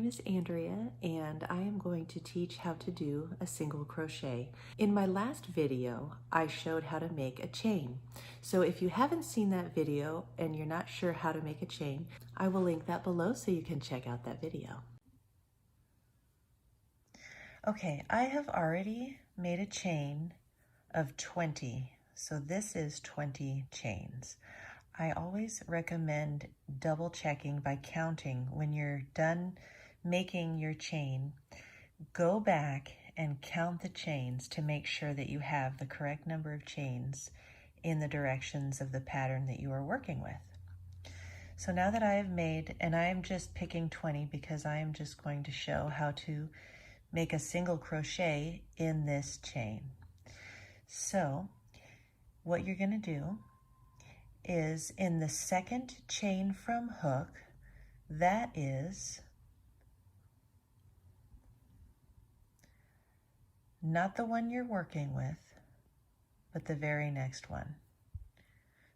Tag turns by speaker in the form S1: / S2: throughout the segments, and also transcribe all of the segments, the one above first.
S1: is Andrea, and I am going to teach how to do a single crochet. In my last video, I showed how to make a chain. So if you haven't seen that video and you're not sure how to make a chain, I will link that below so you can check out that video. Okay, I have already made a chain of 20. So this is 20 chains. I always recommend double checking by counting. When you're done making your chain, go back and count the chains to make sure that you have the correct number of chains in the directions of the pattern that you are working with. So now that I have made, and I am just picking 20 because I am just going to show how to make a single crochet in this chain. So what you're going to do is in the second chain from hook, that is not the one you're working with, but the very next one.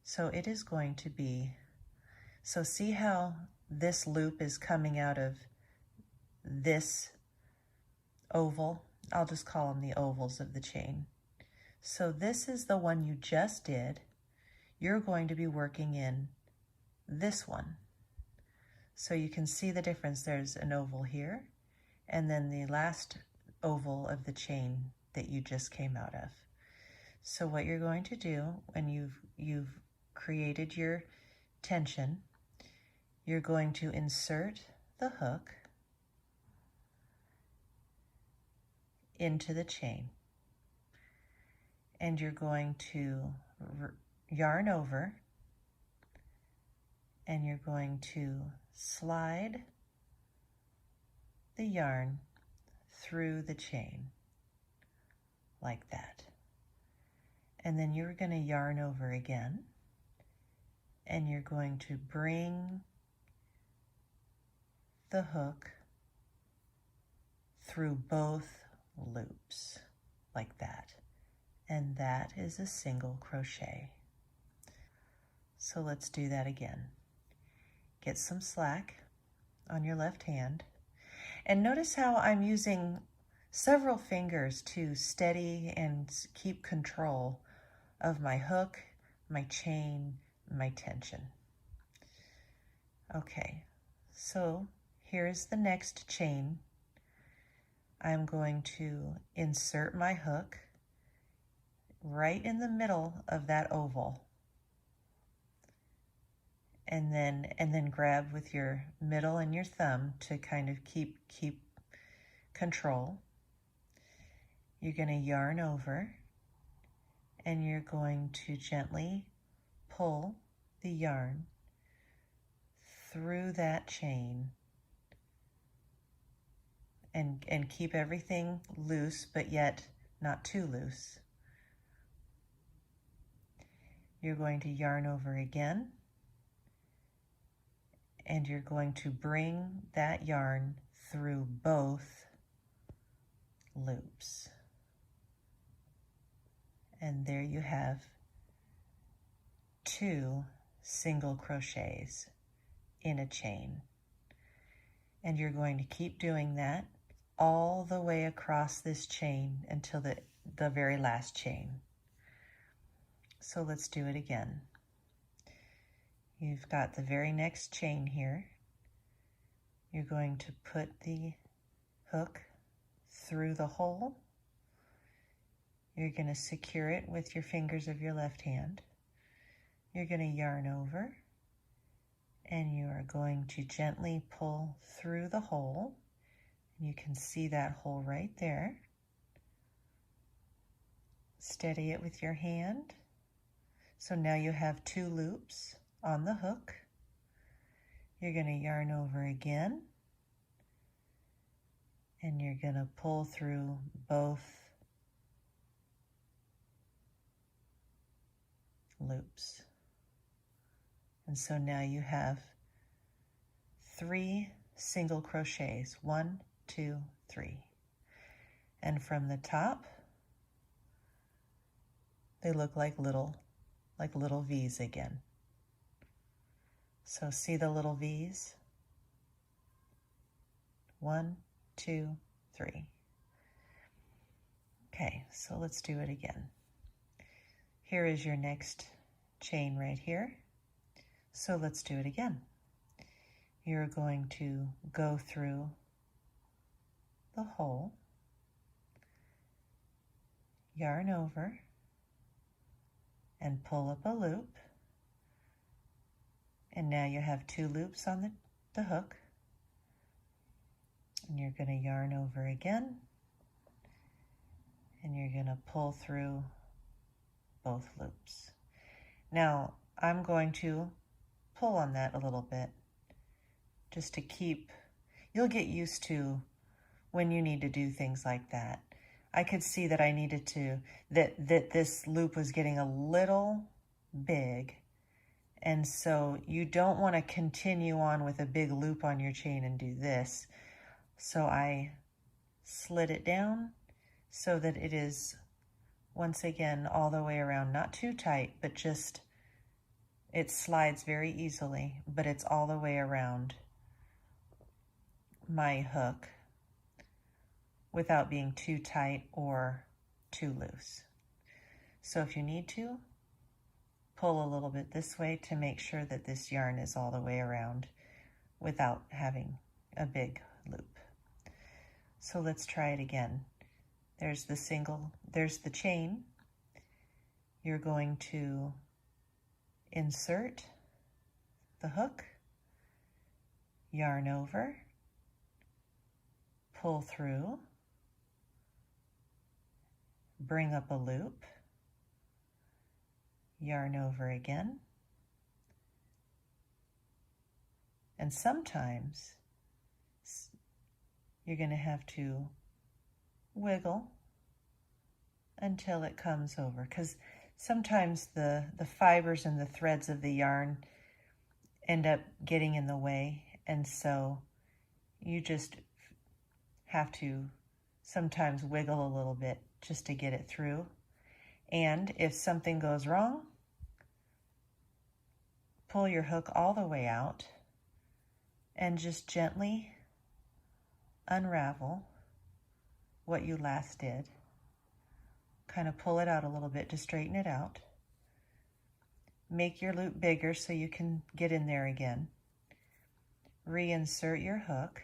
S1: So it is going to be, so see how this loop is coming out of this oval? I'll just call them the ovals of the chain. So this is the one you just did. You're going to be working in this one. So you can see the difference. There's an oval here, and then the last oval of the chain that you just came out of. So what you're going to do when you've created your tension, you're going to insert the hook into the chain, and you're going to yarn over, and you're going to slide the yarn through the chain like that. And then you're going to yarn over again, and you're going to bring the hook through both loops like that. And that is a single crochet. So let's do that again. Get some slack on your left hand. And notice how I'm using several fingers to steady and keep control of my hook, my chain, my tension. Okay, so here's the next chain. I'm going to insert my hook right in the middle of that oval, and then grab with your middle and your thumb to kind of keep control. You're going to yarn over, and you're going to gently pull the yarn through that chain and keep everything loose, but yet not too loose. You're going to yarn over again, and you're going to bring that yarn through both loops. And there you have 2 single crochets in a chain. And you're going to keep doing that all the way across this chain until the very last chain. So let's do it again. You've got the very next chain here. You're going to put the hook through the hole. You're going to secure it with your fingers of your left hand. You're going to yarn over, and you are going to gently pull through the hole. You can see that hole right there. Steady it with your hand. So now you have 2 loops on the hook. You're going to yarn over again, and you're going to pull through both loops. And so now you have 3 single crochets, 1, 2, 3. And from the top, they look like little V's again. So see the little V's? 1, 2, 3. Okay, so let's do it again. Here is your next chain right here. So let's do it again. You're going to go through the hole, yarn over, and pull up a loop. And now you have 2 loops on the hook. And you're going to yarn over again, and you're going to pull through both loops. Now I'm going to pull on that a little bit just to keep, you'll get used to when you need to do things like that. I could see that I needed to, that this loop was getting a little big, and so you don't want to continue on with a big loop on your chain and do this. So I slid it down so that it is, once again, all the way around, not too tight, but just, it slides very easily, but it's all the way around my hook without being too tight or too loose. So if you need to, pull a little bit this way to make sure that this yarn is all the way around without having a big loop. So let's try it again. There's the chain. You're going to insert the hook, yarn over, pull through, bring up a loop, yarn over again, and sometimes you're going to have to wiggle until it comes over, because sometimes the fibers and the threads of the yarn end up getting in the way, and so you just have to sometimes wiggle a little bit just to get it through. And if something goes wrong, pull your hook all the way out and just gently unravel what you last did. Kind of pull it out a little bit to straighten it out. Make your loop bigger so you can get in there again. Reinsert your hook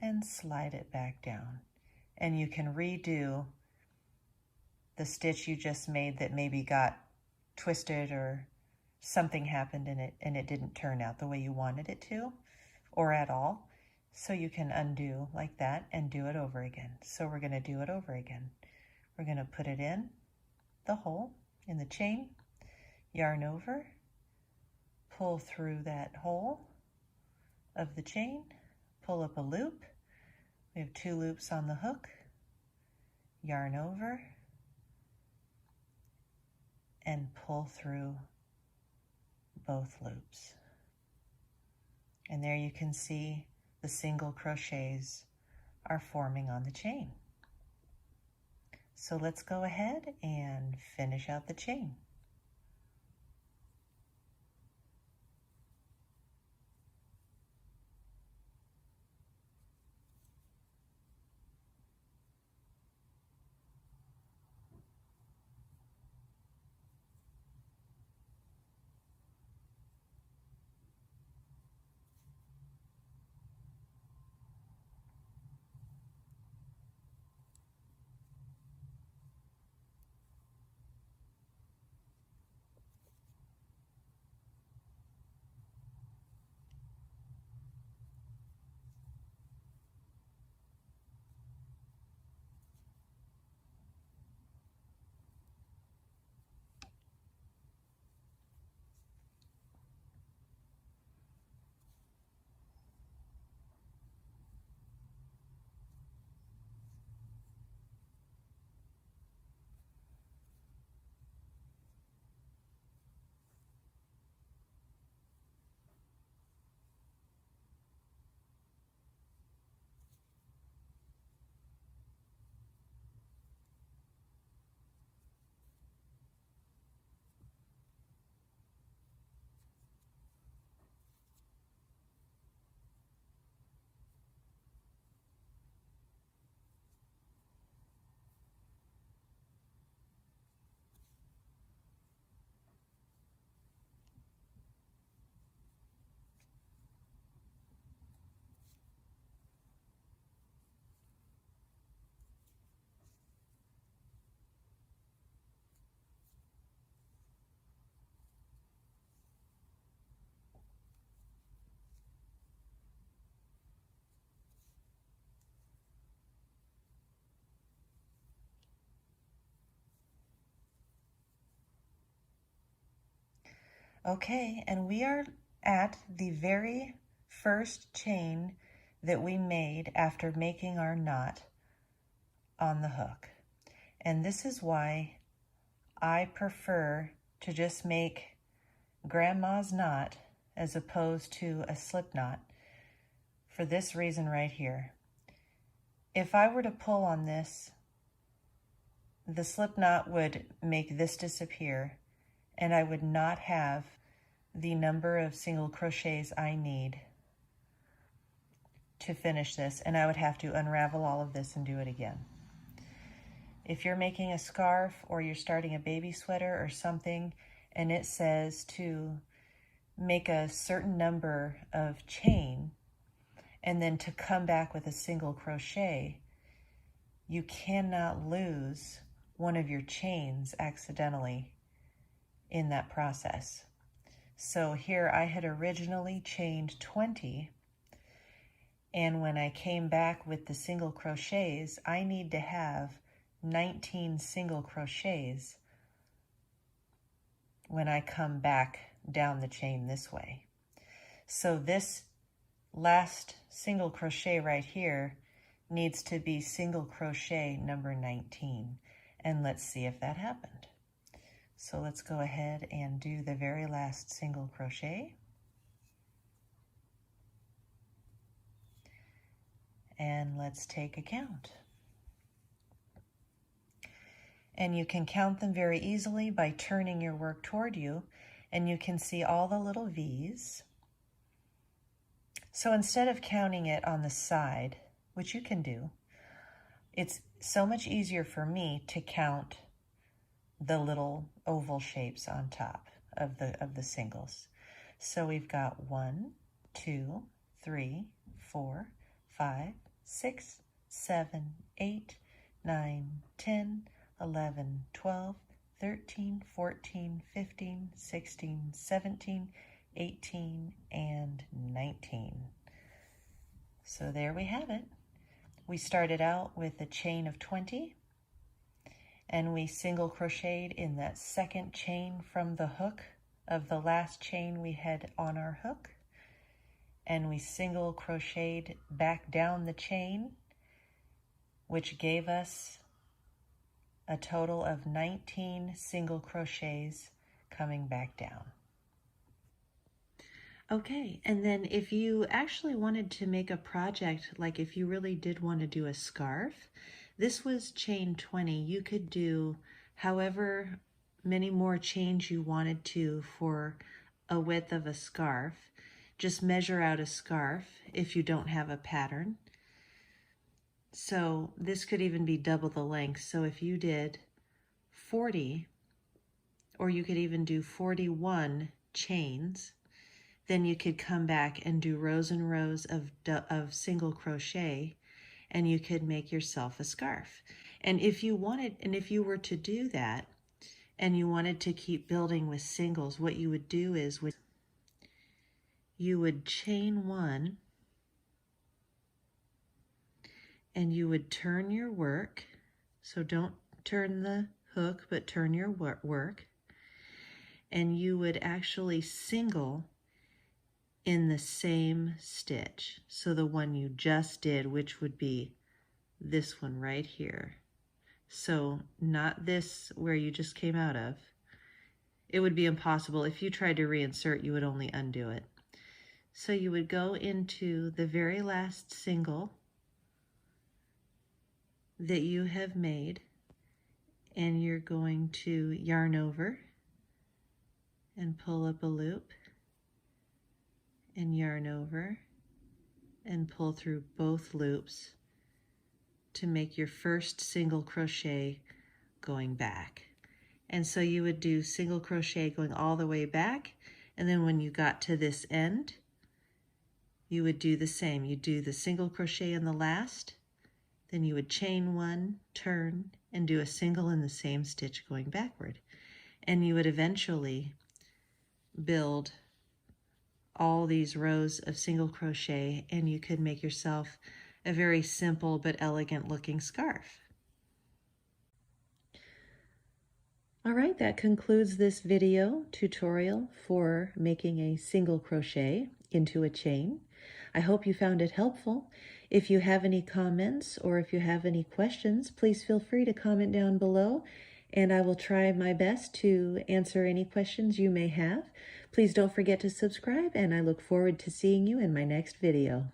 S1: and slide it back down. And you can redo the stitch you just made that maybe got twisted or something happened in it and it didn't turn out the way you wanted it to or at all. So you can undo like that and do it over again. So we're going to do it over again. We're going to put it in the hole in the chain, yarn over, pull through that hole of the chain, pull up a loop. We have 2 loops on the hook, yarn over, and pull through both loops. And there you can see the single crochets are forming on the chain. So let's go ahead and finish out the chain. Okay, and we are at the very first chain that we made after making our knot on the hook. And this is why I prefer to just make grandma's knot as opposed to a slip knot for this reason right here. If I were to pull on this, the slip knot would make this disappear, and I would not have the number of single crochets I need to finish this, and I would have to unravel all of this and do it again. If you're making a scarf or you're starting a baby sweater or something, and it says to make a certain number of chain and then to come back with a single crochet, you cannot lose one of your chains accidentally in that process. So here I had originally chained 20, and when I came back with the single crochets, I need to have 19 single crochets when I come back down the chain this way. So this last single crochet right here needs to be single crochet number 19, and let's see if that happened. So let's go ahead and do the very last single crochet. And let's take a count. And you can count them very easily by turning your work toward you, and you can see all the little V's. So instead of counting it on the side, which you can do, it's so much easier for me to count the little oval shapes on top of the singles. So we've got 1, 2, 3, 4, 5, 6, 7, 8, 9, 10, 11, 12, 13, 14, 15, 16, 17, 18, and 19. So there we have it. We started out with a chain of 20, and we single crocheted in that second chain from the hook of the last chain we had on our hook, and we single crocheted back down the chain, which gave us a total of 19 single crochets coming back down. Okay, and then if you actually wanted to make a project, like if you really did want to do a scarf, this was chain 20. You could do however many more chains you wanted to for a width of a scarf. Just measure out a scarf if you don't have a pattern. So this could even be double the length. So if you did 40, or you could even do 41 chains, then you could come back and do rows and rows of single crochet, and you could make yourself a scarf. And if you wanted, and if you were to do that, and you wanted to keep building with singles, what you would do is you would chain 1, and you would turn your work. So don't turn the hook, but turn your work. And you would actually single in the same stitch. So the one you just did, which would be this one right here. So not this where you just came out of. It would be impossible. If you tried to reinsert, you would only undo it. So you would go into the very last single that you have made, and you're going to yarn over and pull up a loop and yarn over and pull through both loops to make your first single crochet going back. And so you would do single crochet going all the way back, and then when you got to this end, you would do the same. You do the single crochet in the last, then you would chain 1, turn, and do a single in the same stitch going backward. And you would eventually build all these rows of single crochet, and you could make yourself a very simple but elegant looking scarf. All right, that concludes this video tutorial for making a single crochet into a chain. I hope you found it helpful. If you have any comments or if you have any questions, please feel free to comment down below and I will try my best to answer any questions you may have. Please don't forget to subscribe and I look forward to seeing you in my next video.